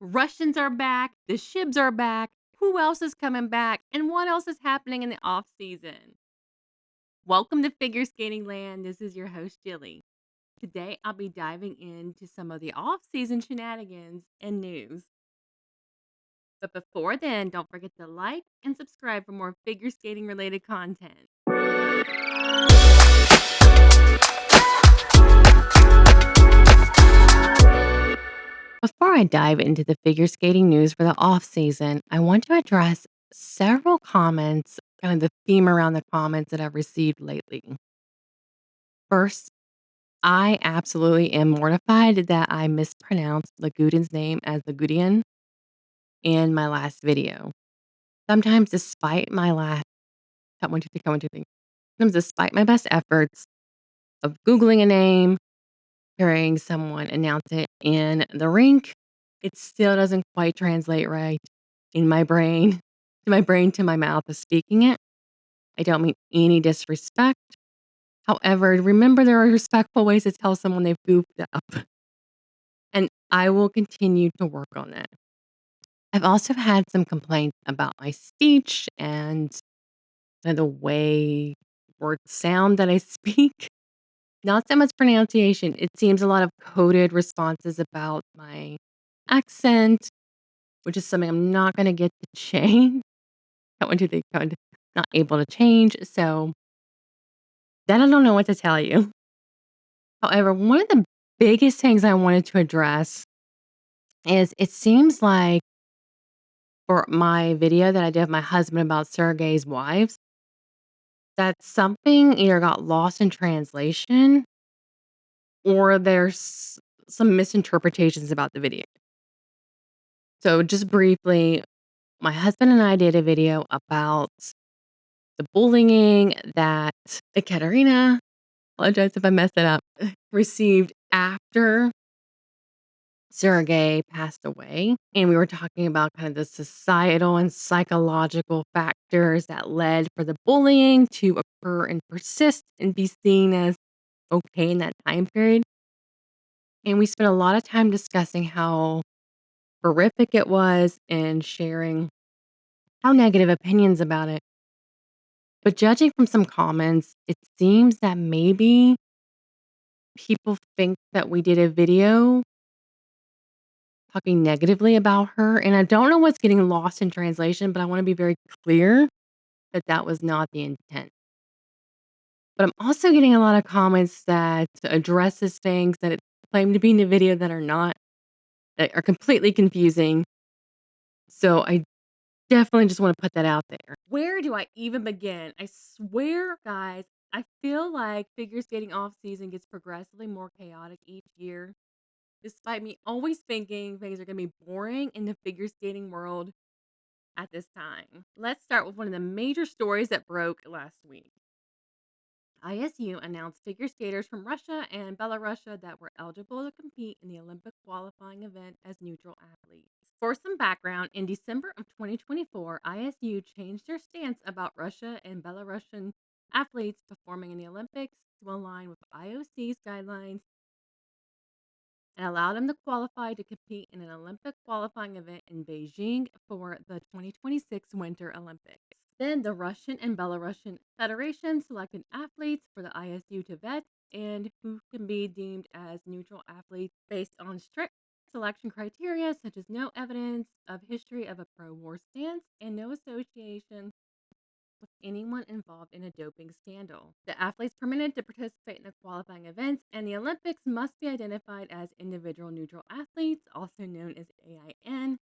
Russians are back, the Shibs are back. Who else is coming back? And what else is happening in the off season? Welcome to Figure Skating Land. This is your host, Jilly. Today, I'll be diving into some of the off season shenanigans and news. But before then, don't forget to like and subscribe for more figure skating related content. Before I dive into the figure skating news for the off season, I want to address several comments, kind of the theme around the comments that I've received lately. First, I absolutely am mortified that I mispronounced Lagudin's name as Lagudian in my last video. Sometimes, despite my last, one, two, three, one, two, three. Sometimes, despite my best efforts of Googling a name, hearing someone announce it in the rink, it still doesn't quite translate right in my brain, to my mouth of speaking it. I don't mean any disrespect. However, remember there are respectful ways to tell someone they've goofed up, and I will continue to work on it. I've also had some complaints about my speech and the way words sound that I speak. Not so much pronunciation. It seems a lot of coded responses about my accent, which is something I'm not going to get to change. That one, two, three, not able to change. So then I don't know what to tell you. However, one of the biggest things I wanted to address is it seems like for my video that I did with my husband about Sergey's wives, that something either got lost in translation or there's some misinterpretations about the video. So just briefly, my husband and I did a video about the bullying that Ekaterina, apologize if I messed it up, received after Sergey passed away. And we were talking about kind of the societal and psychological factors that led for the bullying to occur and persist and be seen as okay in that time period. And we spent a lot of time discussing how horrific it was and sharing how negative opinions about it. But judging from some comments, it seems that maybe people think that we did a video talking negatively about her. And I don't know what's getting lost in translation, but I want to be very clear that that was not the intent. But I'm also getting a lot of comments that addresses things that it claim to be in the video that are not, that are completely confusing. So I definitely just want to put that out there. Where do I even begin? I swear, guys, I feel like figure skating off season gets progressively more chaotic each year, despite me always thinking things are going to be boring in the figure skating world at this time. Let's start with one of the major stories that broke last week. ISU announced figure skaters from Russia and Belarus that were eligible to compete in the Olympic qualifying event as neutral athletes. For some background, in December of 2024, ISU changed their stance about Russia and Belarusian athletes performing in the Olympics to align with IOC's guidelines and allowed them to qualify to compete in an Olympic qualifying event in Beijing for the 2026 Winter Olympics. Then the Russian and Belarusian federations selected athletes for the ISU to vet and who can be deemed as neutral athletes based on strict selection criteria such as no evidence of history of a pro-war stance and no association with anyone involved in a doping scandal. The athletes permitted to participate in the qualifying events and the Olympics must be identified as individual neutral athletes, also known as AIN,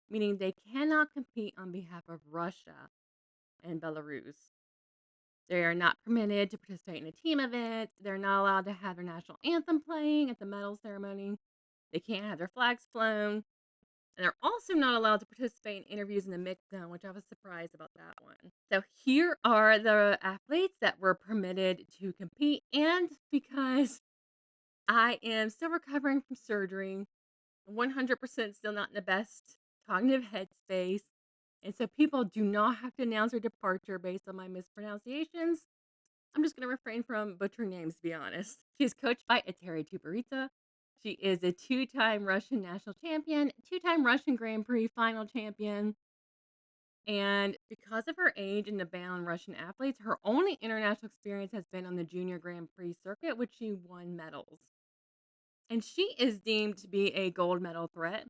meaning they cannot compete on behalf of Russia and Belarus. They are not permitted to participate in a team event. They're not allowed to have their national anthem playing at the medal ceremony. They can't have their flags flown. And they're also not allowed to participate in interviews in the mixed zone, which I was surprised about that one. So here are the athletes that were permitted to compete. And because I am still recovering from surgery, 100% still not in the best cognitive headspace, and so people do not have to announce their departure based on my mispronunciations. I'm just going to refrain from butchering names, to be honest. She is coached by Eteri Tuberita, She is a two-time Russian national champion, two-time Russian Grand Prix final champion. And because of her age and the ban on Russian athletes, her only international experience has been on the Junior Grand Prix circuit, which she won medals. And she is deemed to be a gold medal threat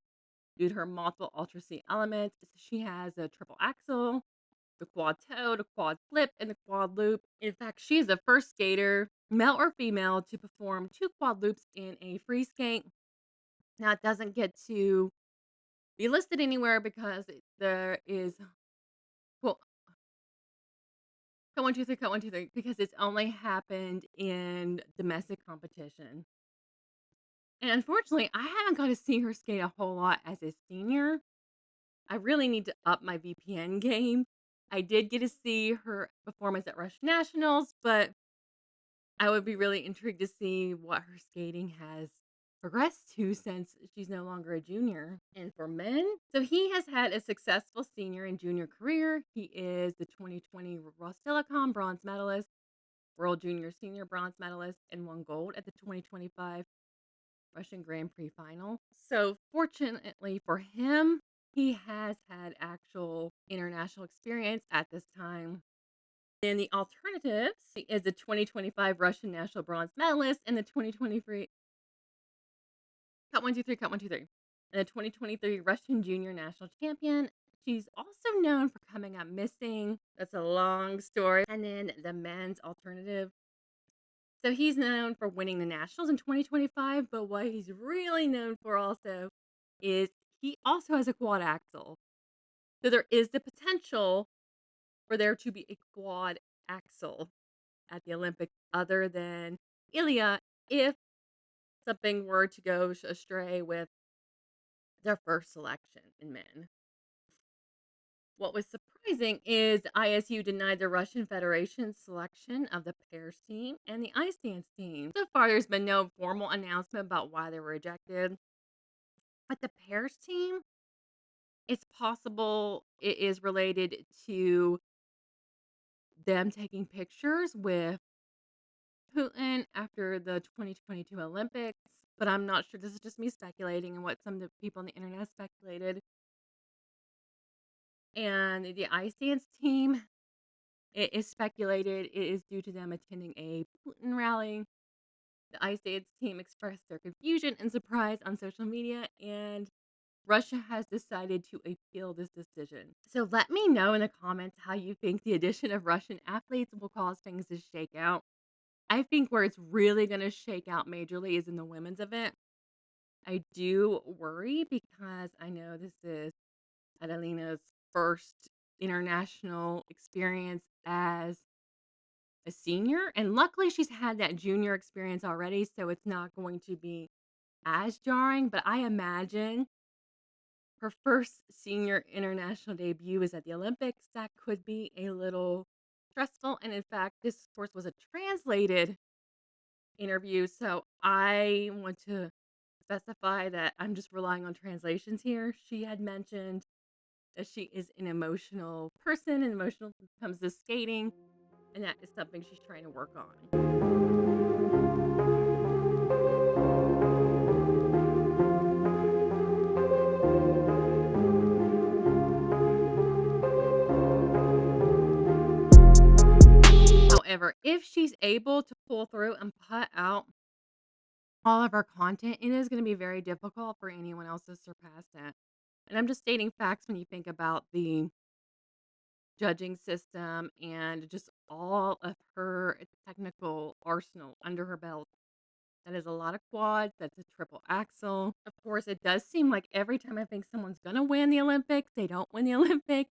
due to her multiple ultra C elements. She has a triple axel, the quad toe, the quad flip, and the quad loop. In fact, she is the first skater, male or female, to perform two quad loops in a free skate. Now, it doesn't get to be listed anywhere because there is, well, cut one, two, three, cut one, two, three, because it's only happened in domestic competition. And unfortunately, I haven't got to see her skate a whole lot as a senior. I really need to up my VPN game. I did get to see her performance at Russian Nationals, but I would be really intrigued to see what her skating has progressed to since she's no longer a junior. And for men, so he has had a successful senior and junior career. He is the 2020 Rostelecom bronze medalist, World Junior Senior bronze medalist, and won gold at the 2025 Russian Grand Prix final. So fortunately for him, he has had actual international experience at this time. Then the alternatives, he is the 2025 Russian national bronze medalist and the 2023 cut one two three cut one two three and the 2023 Russian junior national champion. She's also known for coming up missing. That's a long story. And then the men's alternative. So he's known for winning the nationals in 2025, but what he's really known for also is he also has a quad axle. So there is the potential for there to be a quad axle at the Olympics other than Ilya if something were to go astray with their first selection in men. What was surprising is ISU denied the Russian Federation's selection of the pairs team and the ice dance team. So far, there's been no formal announcement about why they were rejected. But the pairs team, it's possible it is related to them taking pictures with Putin after the 2022 Olympics. But I'm not sure. This is just me speculating and what some of the people on the internet speculated. And the ice dance team, it is speculated it is due to them attending a Putin rally. The ice dance team expressed their confusion and surprise on social media, and Russia has decided to appeal this decision. So let me know in the comments how you think the addition of Russian athletes will cause things to shake out. I think where it's really going to shake out majorly is in the women's event. I do worry because I know this is Adelina's first international experience as a senior, and luckily she's had that junior experience already, so it's not going to be as jarring, but I imagine her first senior international debut is at the Olympics. That could be a little stressful, and in fact, this, of course, was a translated interview, so I want to specify that I'm just relying on translations here. She had mentioned that she is an emotional person and emotional when it comes to skating, and that is something she's trying to work on. However, if she's able to pull through and put out all of her content, it is going to be very difficult for anyone else to surpass that. And I'm just stating facts when you think about the judging system and just all of her technical arsenal under her belt. That is a lot of quads. That's a triple axel. Of course, it does seem like every time I think someone's going to win the Olympics, they don't win the Olympics.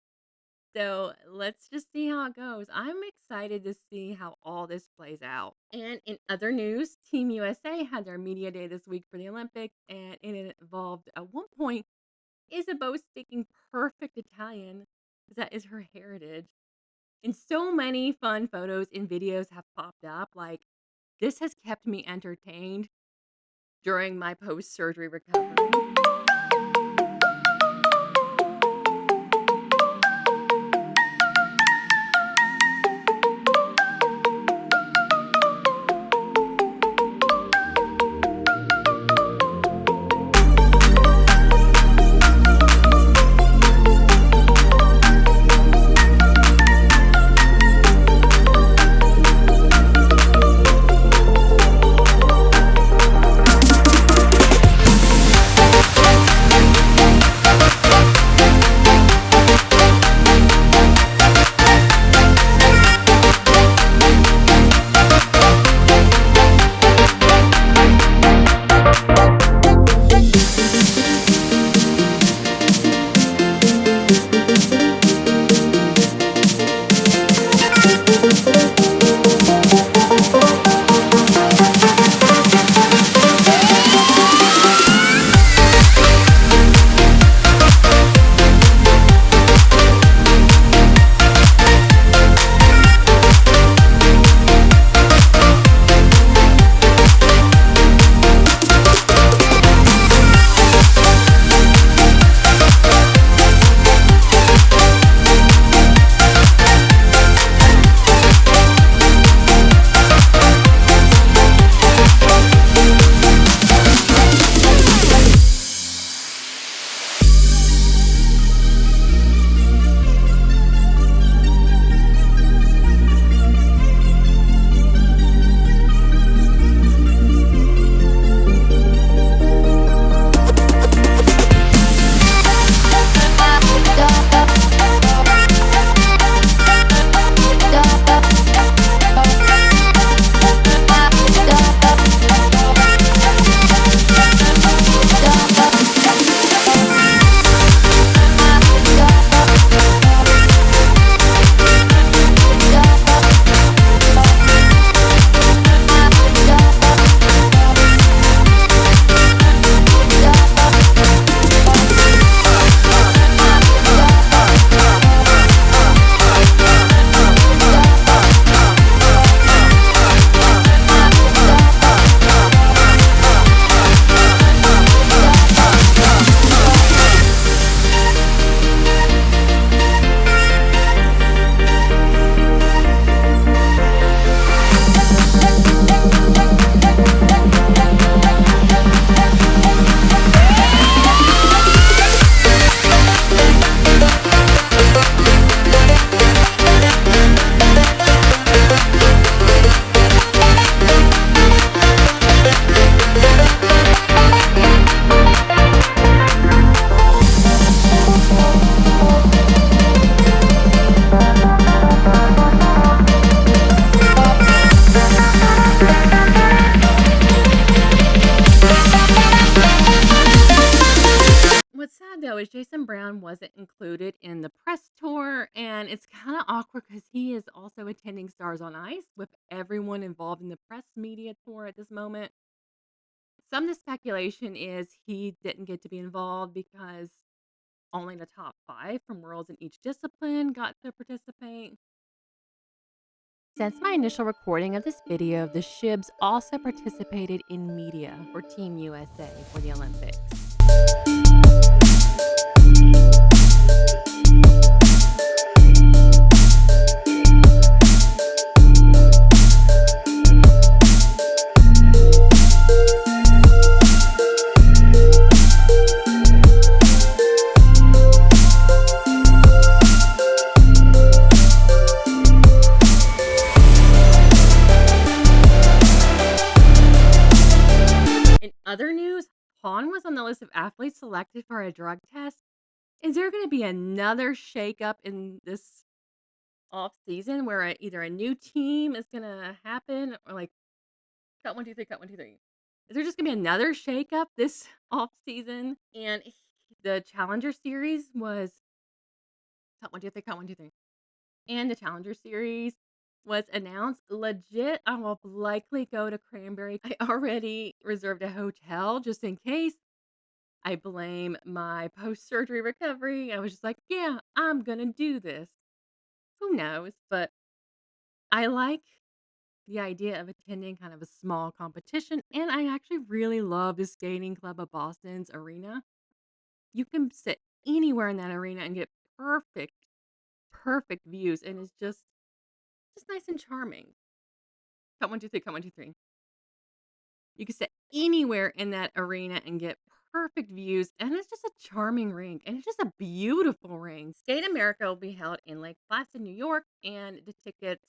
So let's just see how it goes. I'm excited to see how all this plays out. And in other news, Team USA had their media day this week for the Olympics, and it involved at one point Isabeau speaking perfect Italian, because that is her heritage. And so many fun photos and videos have popped up. Like, this has kept me entertained during my post-surgery recovery. Jason Brown wasn't included in the press tour, and it's kind of awkward because he is also attending Stars on Ice with everyone involved in the press media tour at this moment. Some of the speculation is he didn't get to be involved because only the top 5 from worlds in each discipline got to participate. Since my initial recording of this video, the Shibs also participated in media for Team USA for the Olympics. In other news, Han was on the list of athletes selected for a drug test. Is there going to be another shakeup in this off season where either a new team is going to happen or like cut 1, 2, 3, cut 1, 2, 3? Is there just going to be another shakeup this off season? And the Challenger Series was cut 1, 2, 3, cut 1, 2, 3. And the Challenger Series was announced. Legit, I will likely go to Cranberry. I already reserved a hotel just in case. I blame my post-surgery recovery. I was just like, yeah, I'm going to do this. Who knows? But I like the idea of attending kind of a small competition. And I actually really love the Skating Club of Boston's arena. You can sit anywhere in that arena and get perfect views. And it's just nice and charming. Cut 1, 2, 3, cut 1, 2, 3. You can sit anywhere in that arena and get perfect views, and it's just a charming rink, and it's just a beautiful rink. Skate America will be held in Lake Placid, New York, and the tickets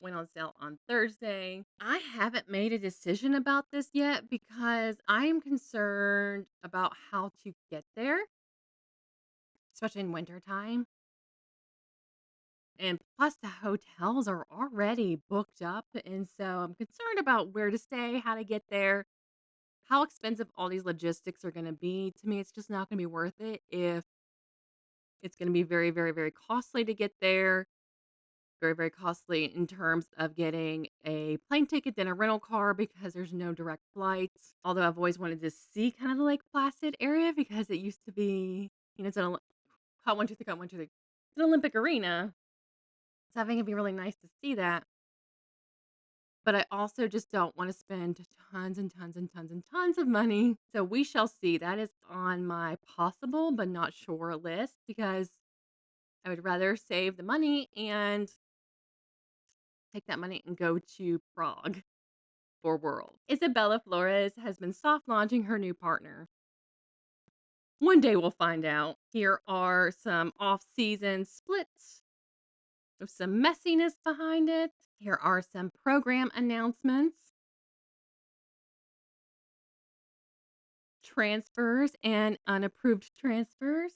went on sale on Thursday. I haven't made a decision about this yet because I am concerned about how to get there, especially in wintertime. And plus, the hotels are already booked up, and so I'm concerned about where to stay, how to get there, how expensive all these logistics are gonna be. To me, it's just not gonna be worth it if it's gonna be very costly to get there, very costly in terms of getting a plane ticket, then a rental car because there's no direct flights. Although I've always wanted to see kind of the Lake Placid area because it used to be, it's an cut 1, 2, 3, cut 1, 2, 3. It's an Olympic arena. So I think it'd be really nice to see that. But I also just don't wanna spend tons of money. So we shall see. That is on my possible but not sure list because I would rather save the money and take that money and go to Prague for World. Isabella Flores has been soft launching her new partner. One day we'll find out. Here are some off-season splits with some messiness behind it. Here are some program announcements. Transfers and unapproved transfers.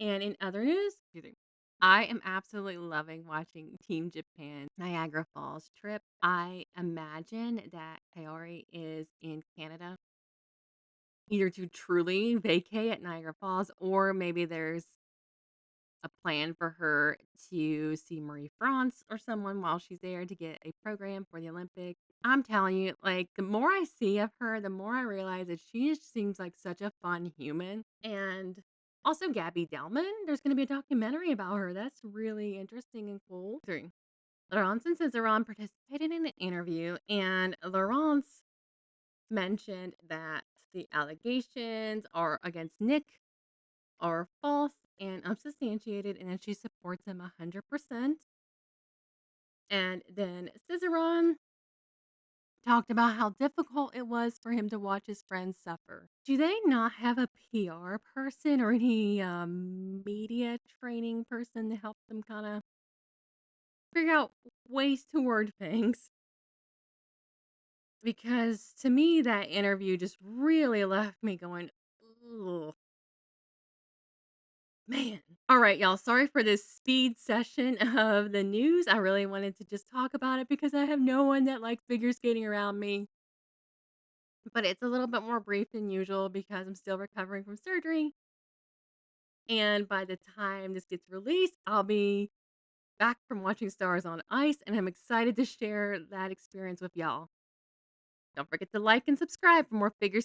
And in other news, I am absolutely loving watching Team Japan Niagara Falls trip. I imagine that Kaori is in Canada either to truly vacay at Niagara Falls or maybe there's a plan for her to see Marie France or someone while she's there to get a program for the Olympics. I'm telling you, like, the more I see of her, the more I realize that she just seems like such a fun human. And also Gabby Delman, there's going to be a documentary about her. That's really interesting and cool. 3. Laurence and Cizeron participated in an interview, and Laurence mentioned that the allegations are against Nick are false and unsubstantiated, and that she supports him 100%. And then Cizeron talked about how difficult it was for him to watch his friends suffer. Do they not have a PR person or any media training person to help them kind of figure out ways to word things? Because to me, that interview just really left me going, ugh. Man. All right, y'all. Sorry for this speed session of the news. I really wanted to just talk about it because I have no one that likes figure skating around me. But it's a little bit more brief than usual because I'm still recovering from surgery. And by the time this gets released, I'll be back from watching Stars on Ice, and I'm excited to share that experience with y'all. Don't forget to like and subscribe for more figure